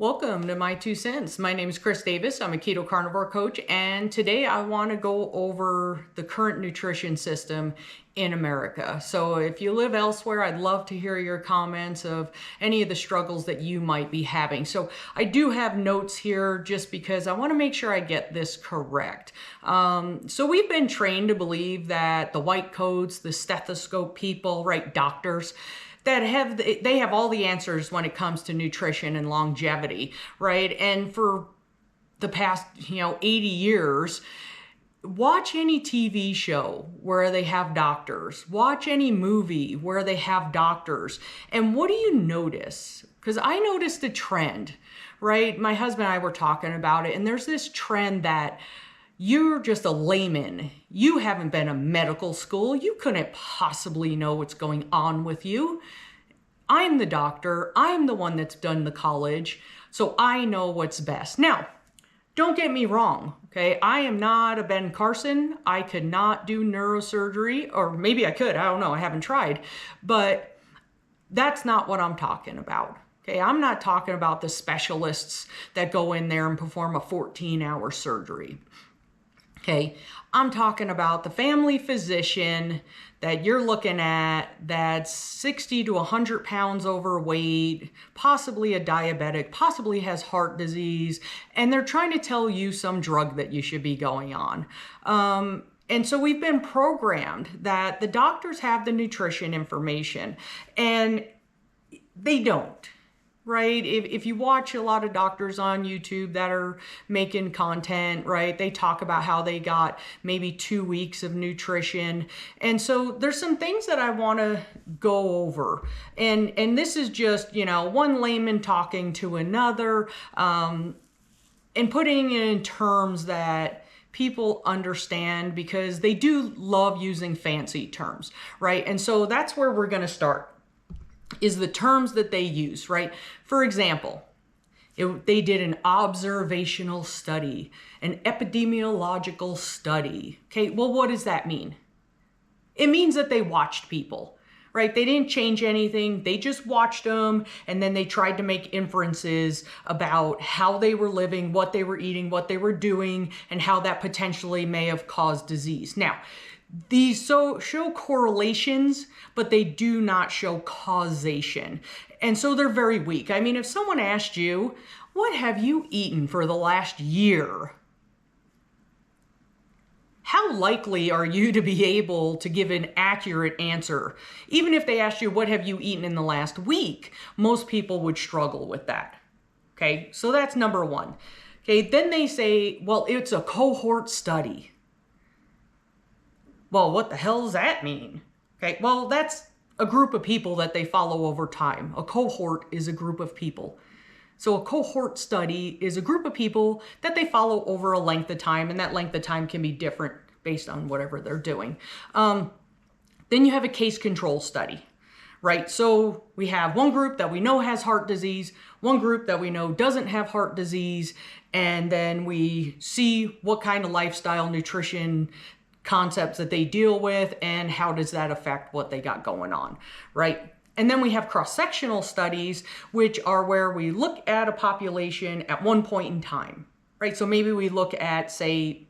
Welcome to My Two Cents. My name is Chris Davis. I'm a keto carnivore coach, and today I want to go over the current nutrition system in America. So if you live elsewhere, I'd love to hear your comments of any of the struggles that you might be having. So I do have notes here just because I want to make sure I get this correct. So we've been trained to believe that the white coats, the stethoscope people, right, doctors, that have all the answers when it comes to nutrition and longevity, right? And for the past 80 years, watch any TV show where they have doctors, watch any movie where they have doctors, and what do you notice? Because I noticed a trend, right? My husband and I were talking about it, and there's this trend that you're just a layman. You haven't been to medical school. You couldn't possibly know what's going on with you. I'm the doctor. I'm the one that's done the college, so I know what's best. Now, don't get me wrong, okay? I am not a Ben Carson. I could not do neurosurgery, or maybe I could. I don't know. I haven't tried. But that's not what I'm talking about. Okay, I'm not talking about the specialists that go in there and perform a 14-hour surgery. Okay, I'm talking about the family physician that you're looking at that's 60 to 100 pounds overweight, possibly a diabetic, possibly has heart disease, and they're trying to tell you some drug that you should be going on. And so we've been programmed that the doctors have the nutrition information, and they don't. Right? If you watch a lot of doctors on YouTube that are making content, right, they talk about how they got maybe 2 weeks of nutrition. And so there's some things that I want to go over. And this is just, one layman talking to another, and putting it in terms that people understand, because they do love using fancy terms, right? And so that's where we're going to start, is the terms that they use, right? For example, they did an observational study, an epidemiological study. Okay, well, what does that mean? It means that they watched people, right? They didn't change anything. They just watched them, and then they tried to make inferences about how they were living, what they were eating, what they were doing, and how that potentially may have caused disease. Now, these show correlations, but they do not show causation. And so they're very weak. I mean, if someone asked you, what have you eaten for the last year? How likely are you to be able to give an accurate answer? Even if they asked you, what have you eaten in the last week? Most people would struggle with that. Okay, so that's number one. Okay, then they say, well, it's a cohort study. Well, what the hell does that mean? Okay, well, that's a group of people that they follow over time. A cohort is a group of people. So a cohort study is a group of people that they follow over a length of time, and that length of time can be different based on whatever they're doing. Then you have a case control study, right? So we have one group that we know has heart disease, one group that we know doesn't have heart disease, and then we see what kind of lifestyle, nutrition concepts that they deal with, and how does that affect what they got going on, right? And then we have cross-sectional studies, which are where we look at a population at one point in time, right? So maybe we look at, say,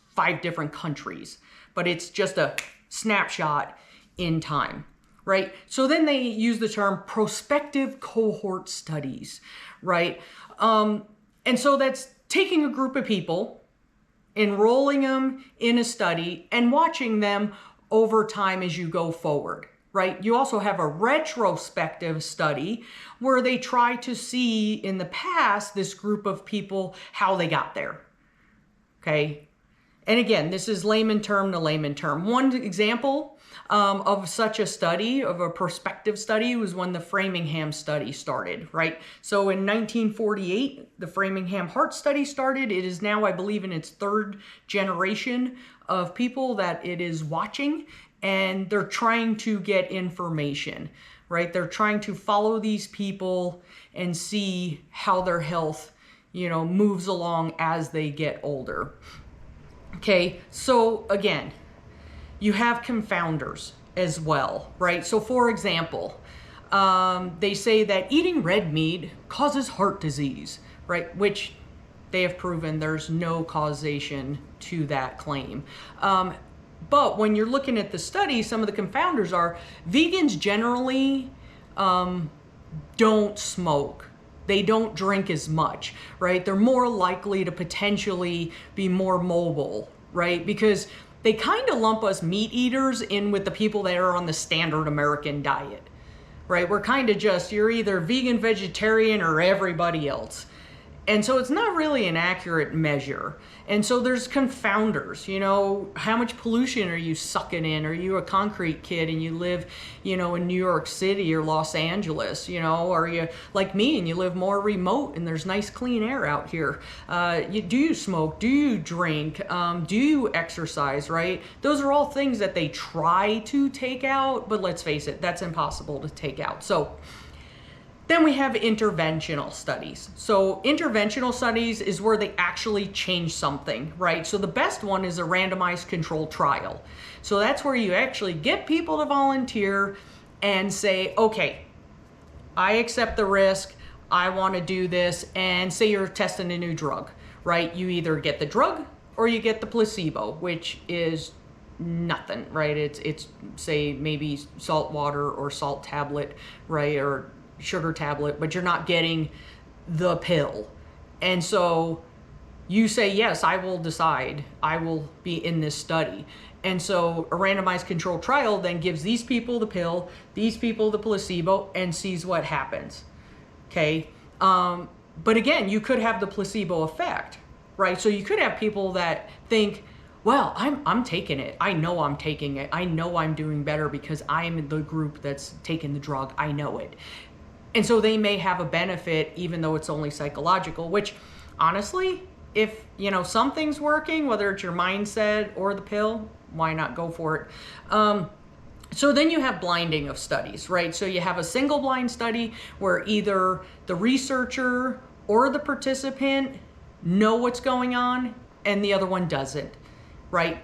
5 different countries, but it's just a snapshot in time, right? So then they use the term prospective cohort studies, right? And so that's taking a group of people, enrolling them in a study, and watching them over time as you go forward, right? You also have a retrospective study where they try to see in the past this group of people, how they got there, okay? And again, this is layman term to layman term. One example of such a study, of a prospective study, was when the Framingham study started, right? So in 1948, the Framingham Heart Study started. It is now, I believe, in its 3rd generation of people that it is watching, and they're trying to get information, right? They're trying to follow these people and see how their health, moves along as they get older. Okay, so again, you have confounders as well, right? So for example, they say that eating red meat causes heart disease, right? Which they have proven there's no causation to that claim. But when you're looking at the study, some of the confounders are vegans generally don't smoke. They don't drink as much, right? They're more likely to potentially be more mobile, right? Because they kind of lump us meat eaters in with the people that are on the standard American diet, right? We're kind of just, you're either vegan, vegetarian, or everybody else. And so it's not really an accurate measure. And so there's confounders, you know, how much pollution are you sucking in? Are you a concrete kid and you live, you know, in New York City or Los Angeles, you know, are you like me and you live more remote and there's nice clean air out here? Do you smoke? Do you drink? Do you exercise, right? Those are all things that they try to take out, but let's face it, that's impossible to take out. So then we have interventional studies. So interventional studies is where they actually change something, right? So the best one is a randomized controlled trial. So that's where you actually get people to volunteer and say, okay, I accept the risk, I want to do this, and say you're testing a new drug, right? You either get the drug or you get the placebo, which is nothing, right? It's say maybe salt water or salt tablet, right? Or sugar tablet, but you're not getting the pill. And so you say, yes, I will decide, I will be in this study. And so a randomized controlled trial then gives these people the pill, these people the placebo, and sees what happens. Okay. But again, you could have the placebo effect, right? So you could have people that think, well, I'm taking it. I know I'm taking it. I know I'm doing better because I'm in the group that's taking the drug. I know it. And so they may have a benefit even though it's only psychological, which honestly, if you know something's working, whether it's your mindset or the pill, why not go for it? So then you have blinding of studies, right? So you have a single blind study where either the researcher or the participant know what's going on and the other one doesn't, right?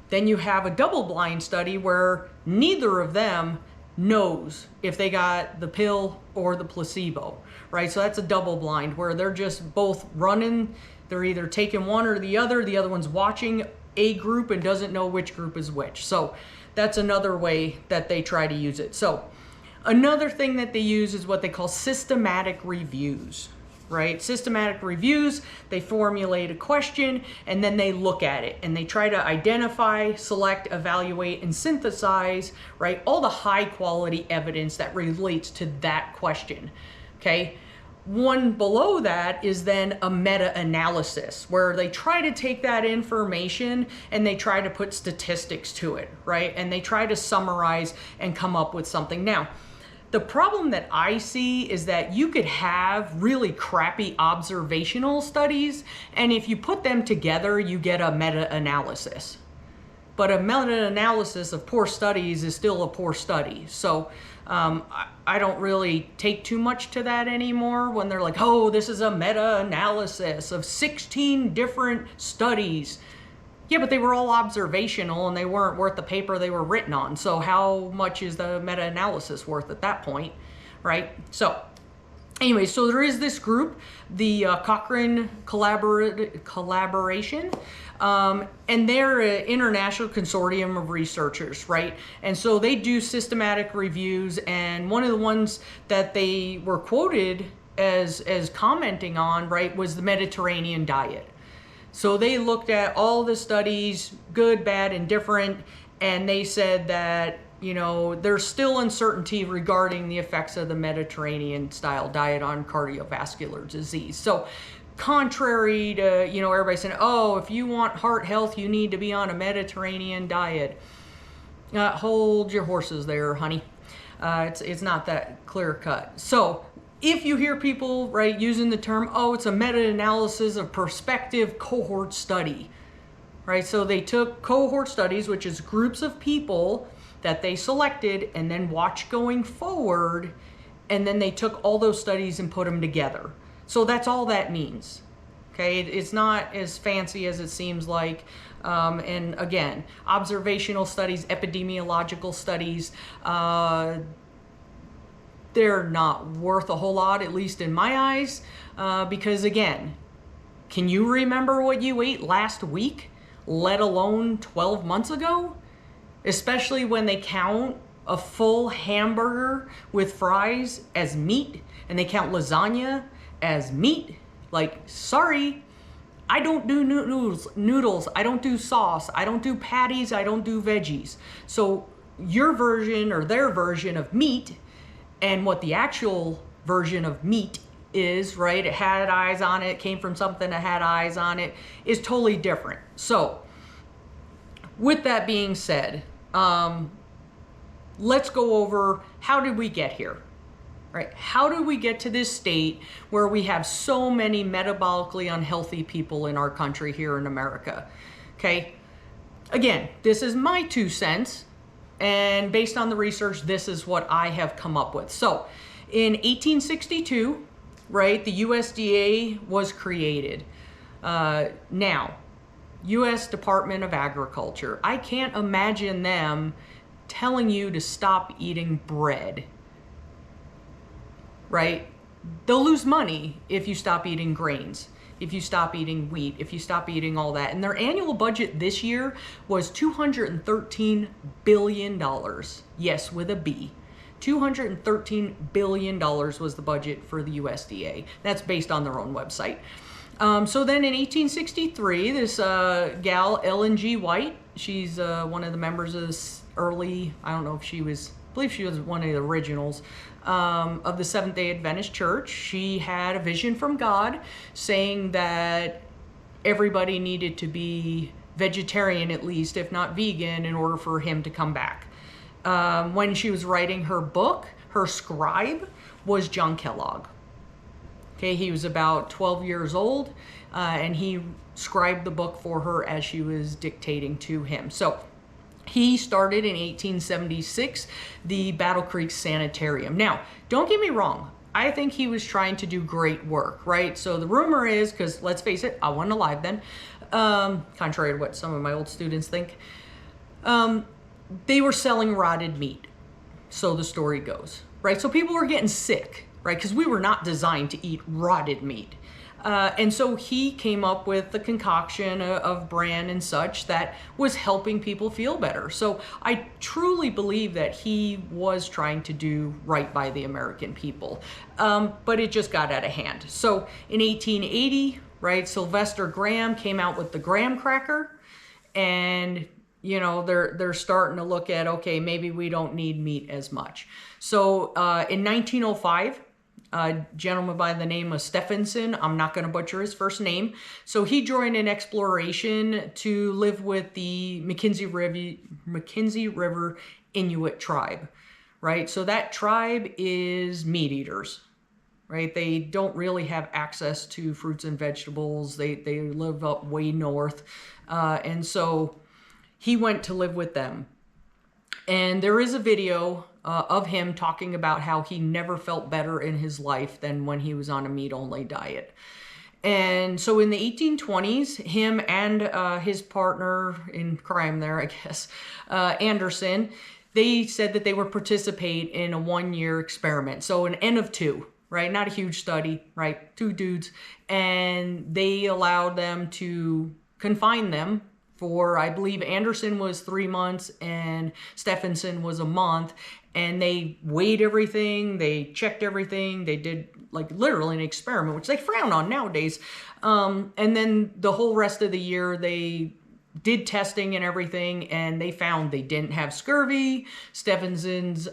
Then you have a double blind study where neither of them knows if they got the pill or the placebo, right? So that's a double blind where they're just both running. They're either taking one or the other one's watching a group and doesn't know which group is which. So that's another way that they try to use it. So another thing that they use is what they call systematic reviews, right? Systematic reviews, they formulate a question and then they look at it and they try to identify, select, evaluate, and synthesize, right? All the high quality evidence that relates to that question, okay? One below that is then a meta-analysis where they try to take that information and they try to put statistics to it, right? And they try to summarize and come up with something. Now, the problem that I see is that you could have really crappy observational studies, and if you put them together, you get a meta-analysis. But a meta-analysis of poor studies is still a poor study. So I don't really take too much to that anymore when they're like, oh, this is a meta-analysis of 16 different studies. Yeah, but they were all observational and they weren't worth the paper they were written on. So how much is the meta-analysis worth at that point, right? So anyway, so there is this group, the Cochrane Collaboration, and they're an international consortium of researchers, right? And so they do systematic reviews, and one of the ones that they were quoted as commenting on, right, was the Mediterranean diet. So they looked at all the studies, good, bad, and different, and they said that, you know, there's still uncertainty regarding the effects of the Mediterranean style diet on cardiovascular disease. So contrary to, you know, everybody saying, oh, if you want heart health, you need to be on a Mediterranean diet. Hold your horses there, honey. It's not that clear cut. So if you hear people, right, using the term, oh, it's a meta-analysis of prospective cohort study, right? So they took cohort studies, which is groups of people that they selected and then watched going forward, and then they took all those studies and put them together. So that's all that means, okay? It's not as fancy as it seems like. And again, observational studies, epidemiological studies, they're not worth a whole lot, at least in my eyes, because again, can you remember what you ate last week, let alone 12 months ago? Especially when they count a full hamburger with fries as meat and they count lasagna as meat. Like, sorry, I don't do noodles, I don't do sauce, I don't do patties, I don't do veggies. So your version or their version of meat and what the actual version of meat is, right? It had eyes on it, came from something that had eyes on it, is totally different. So with that being said, let's go over how did we get here, right? How did we get to this state where we have so many metabolically unhealthy people in our country here in America? Okay, again, this is my 2 cents, and based on the research, this is what I have come up with. So in 1862, right, the USDA was created. Now, U.S. Department of Agriculture, I can't imagine them telling you to stop eating bread, right? They'll lose money if you stop eating grains, if you stop eating wheat, if you stop eating all that. And their annual budget this year was $213 billion. Yes, with a B. $213 billion was the budget for the USDA. That's based on their own website. So then in 1863, this gal, Ellen G. White, she's one of the members of this early, I don't know if she was, I believe she was one of the originals of the Seventh-day Adventist Church. She had a vision from God saying that everybody needed to be vegetarian at least, if not vegan, in order for him to come back. When she was writing her book, her scribe was John Kellogg. Okay, he was about 12 years old, and he scribed the book for her as she was dictating to him. So he started in 1876 the Battle Creek Sanitarium. Now, don't get me wrong, I think he was trying to do great work, right? So the rumor is, because let's face it, I wasn't alive then, contrary to what some of my old students think, they were selling rotted meat. So the story goes, right? So people were getting sick, right? Because we were not designed to eat rotted meat. And so he came up with the concoction of bran and such that was helping people feel better. So I truly believe that he was trying to do right by the American people. But it just got out of hand. So in 1880, right, Sylvester Graham came out with the graham cracker, and you know, they're starting to look at, okay, maybe we don't need meat as much. So in 1905, a gentleman by the name of Stephenson, I'm not going to butcher his first name, so he joined an exploration to live with the Mackenzie River Inuit tribe, right? So that tribe is meat eaters, right? They don't really have access to fruits and vegetables. They live up way north, and so he went to live with them. And there is a video of him talking about how he never felt better in his life than when he was on a meat-only diet. And so in the 1820s, him and his partner in crime there, I guess, Anderson, they said that they would participate in a 1-year experiment. So an N of 2, right? Not a huge study, right? 2 dudes. And they allowed them to confine them for, I believe Anderson was 3 months and Stephenson was a month, and they weighed everything, they checked everything, they did like literally an experiment, which they frown on nowadays. And then the whole rest of the year they did testing and everything, and they found they didn't have scurvy. Stephenson's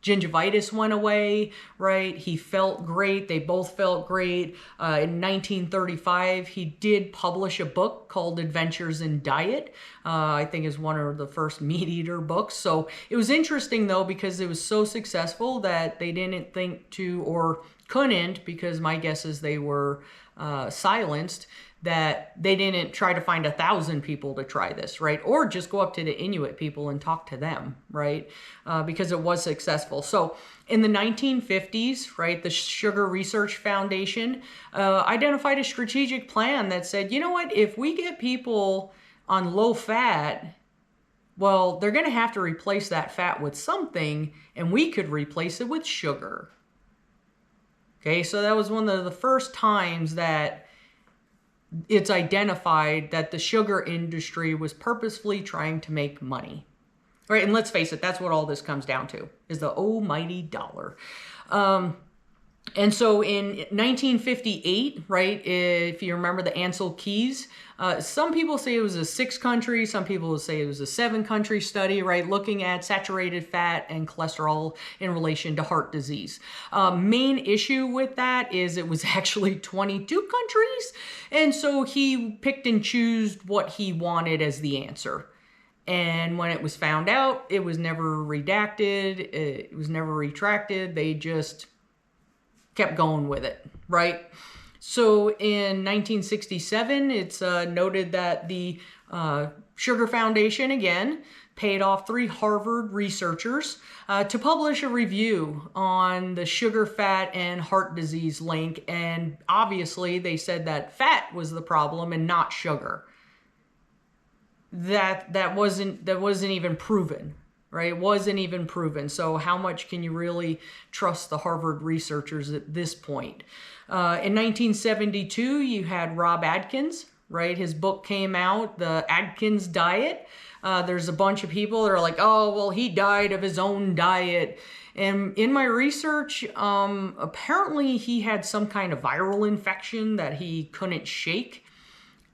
gingivitis went away, right? He felt great. They both felt great. In 1935, he did publish a book called Adventures in Diet. I think is one of the first meat eater books. So it was interesting though, because it was so successful that they didn't think to, or couldn't, because my guess is they were silenced, that they didn't try to find 1,000 people to try this, right? Or just go up to the Inuit people and talk to them, right? Because it was successful. So in the 1950s, right, the Sugar Research Foundation identified a strategic plan that said, you know what, if we get people on low fat, Well, they're going to have to replace that fat with something, and we could replace it with sugar. Okay, so that was one of the first times that it's identified that the sugar industry was purposefully trying to make money. Right, and let's face it, that's what all this comes down to, is the almighty dollar. And so in 1958, right, if you remember the Ansel Keys, some people say it was a 6-country, some people say it was a 7-country study, right, looking at saturated fat and cholesterol in relation to heart disease. Main issue with that is it was actually 22 countries, and so he picked and chose what he wanted as the answer. And when it was found out, it was never redacted, it was never retracted, they just kept going with it, right? So in 1967, it's noted that the Sugar Foundation, again, paid off 3 Harvard researchers to publish a review on the sugar, fat, and heart disease link. And obviously, they said that fat was the problem and not sugar. That wasn't even proven. Right? It wasn't even proven. So how much can you really trust the Harvard researchers at this point? In 1972, you had Rob Atkins, right? His book came out, The Atkins Diet. There's a bunch of people that are like, oh, well, he died of his own diet. And in my research, apparently he had some kind of viral infection that he couldn't shake.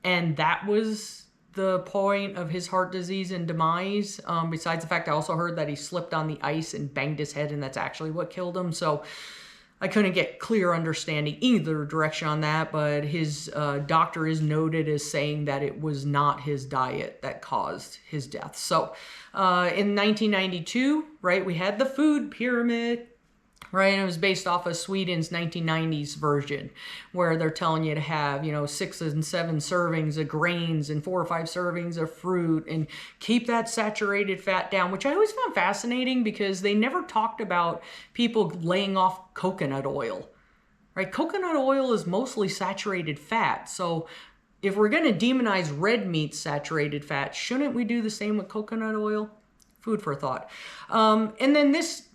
And that was the point of his heart disease and demise. Besides the fact, I also heard that he slipped on the ice and banged his head, and that's actually what killed him. So I couldn't get clear understanding either direction on that, but his doctor is noted as saying that it was not his diet that caused his death. So in 1992, right, we had the food pyramid. Right, and it was based off of Sweden's 1990s version, where they're telling you to have, 6 and 7 servings of grains and 4 or 5 servings of fruit, and keep that saturated fat down, which I always found fascinating because they never talked about people laying off coconut oil. Right, coconut oil is mostly saturated fat, so if we're going to demonize red meat saturated fat, shouldn't we do the same with coconut oil? Food for thought. And then this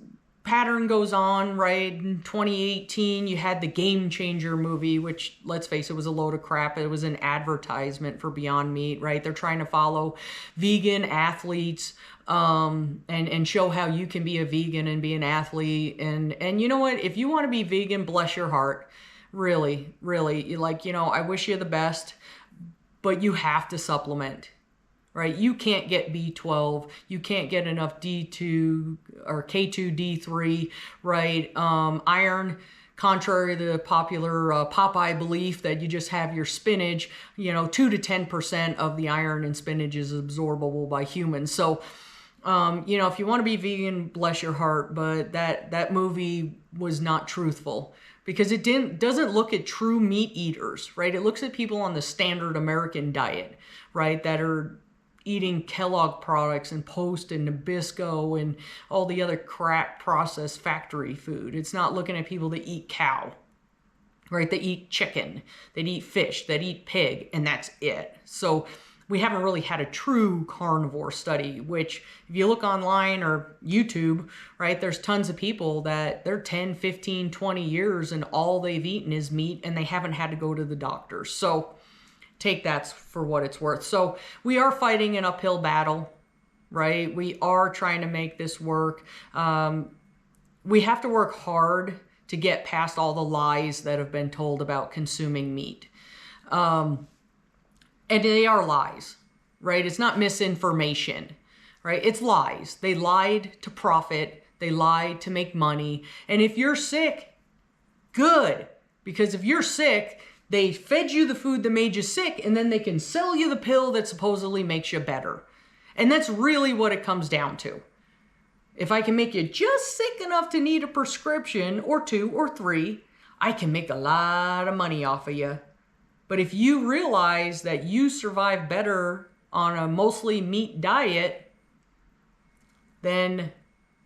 pattern goes on, right? In 2018, you had the Game Changer movie, which, let's face it, was a load of crap. It was an advertisement for Beyond Meat, right? They're trying to follow vegan athletes and show how you can be a vegan and be an athlete. And you know what? If you want to be vegan, bless your heart. Really, really. I wish you the best, but you have to supplement. Right? You can't get B12. You can't get enough D2 or K2, D3, right? Iron, contrary to the popular Popeye belief that you just have your spinach, 2 to 10% of the iron in spinach is absorbable by humans. So, if you want to be vegan, bless your heart, but that movie was not truthful because it doesn't look at true meat eaters, right? It looks at people on the standard American diet, right? That are eating Kellogg products and Post and Nabisco and all the other crap processed factory food. It's not looking at people that eat cow, right? They eat chicken, they eat fish, they eat pig, and that's it. So we haven't really had a true carnivore study, which if you look online or YouTube, right, there's tons of people that they're 10, 15, 20 years and all they've eaten is meat and they haven't had to go to the doctor. So take that for what it's worth. So we are fighting an uphill battle, right? We are trying to make this work. We have to work hard to get past all the lies that have been told about consuming meat. And they are lies, right? It's not misinformation, right? It's lies. They lied to profit. They lied to make money. And if you're sick, good. Because if you're sick, they fed you the food that made you sick, and then they can sell you the pill that supposedly makes you better. And that's really what it comes down to. If I can make you just sick enough to need a prescription, or 2 or 3, I can make a lot of money off of you. But if you realize that you survive better on a mostly meat diet, then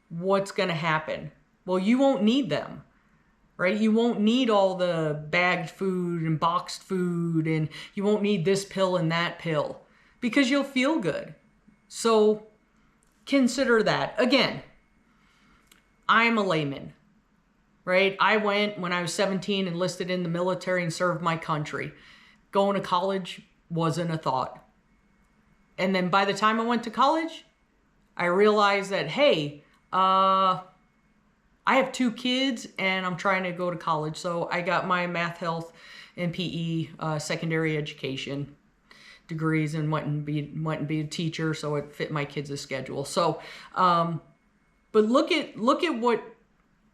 what's going to happen? Well, you won't need them. Right? You won't need all the bagged food and boxed food, and you won't need this pill and that pill because you'll feel good. So consider that. Again, I'm a layman, right? I went when I was 17, enlisted in the military and served my country. Going to college wasn't a thought. And then by the time I went to college, I realized that, hey, I have 2 kids and I'm trying to go to college. So I got my math, health, and PE secondary education degrees and went and be a teacher, so it fit my kids' schedule. So, but look at what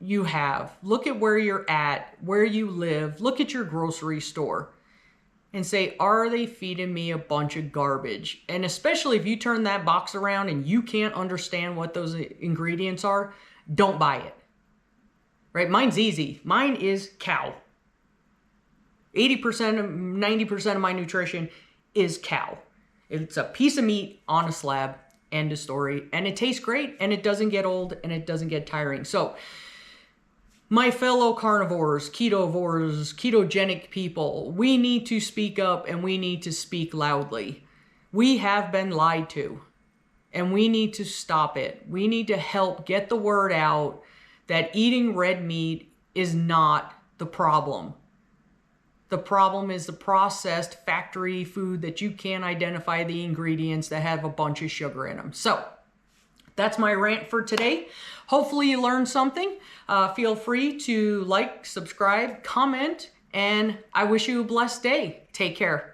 you have. Look at where you're at, where you live. Look at your grocery store and say, are they feeding me a bunch of garbage? And especially if you turn that box around and you can't understand what those ingredients are, don't buy it. Right? Mine's easy. Mine is cow. 80%, 90% of my nutrition is cow. It's a piece of meat on a slab, end of story. And it tastes great, and it doesn't get old, and it doesn't get tiring. So, my fellow carnivores, ketovores, ketogenic people, we need to speak up and we need to speak loudly. We have been lied to, and we need to stop it. We need to help get the word out that eating red meat is not the problem. The problem is the processed factory food that you can't identify the ingredients that have a bunch of sugar in them. So that's my rant for today. Hopefully you learned something. Feel free to like, subscribe, comment, and I wish you a blessed day. Take care.